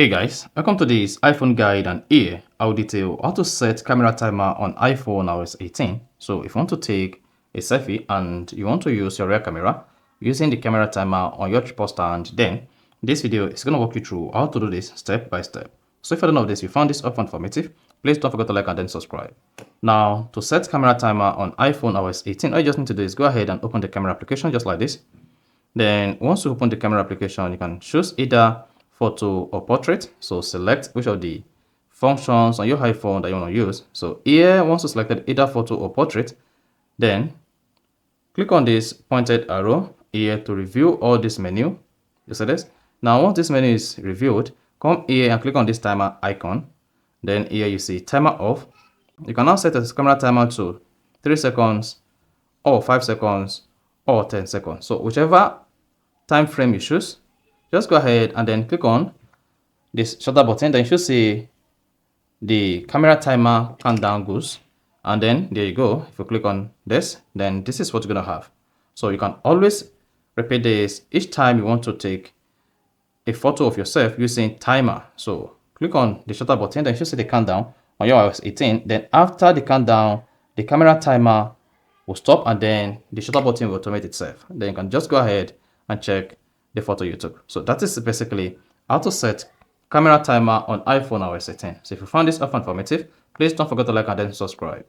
Hey guys, welcome to this iPhone guide, and here I'll detail how to set camera timer on iPhone iOS 18. So if you want to take a selfie and you want to use your rear camera using the camera timer on your tripod stand, then this video is going to walk you through how to do this step by step. So if you don't know this, you found this often informative, please don't forget to like and then subscribe. Now, to set camera timer on iPhone iOS 18, all you just need to do is go ahead and open the camera application just like this. Then once you open the camera application, you can choose either photo or portrait. So select which of the functions on your iPhone that you want to use. So here, once you selected either photo or portrait, then click on this pointed arrow here to review all this menu. You see this? Now once this menu is reviewed, come here and click on this timer icon. Then here you see timer off. You can now set the camera timer to 3 seconds or 5 seconds or 10 seconds. So whichever time frame you choose, just go ahead and then click on this shutter button. Then you should see the camera timer countdown goes, and then there you go. If you click on this, then this is what you're gonna have. So you can always repeat this each time you want to take a photo of yourself using timer. So click on the shutter button, then you should see the countdown on your iOS 18. Then after the countdown, the camera timer will stop, and then the shutter button will automate itself. Then you can just go ahead and check the photo you took. So that is basically how to set camera timer on iPhone iOS 18. So if you found this informative, please don't forget to like and then subscribe.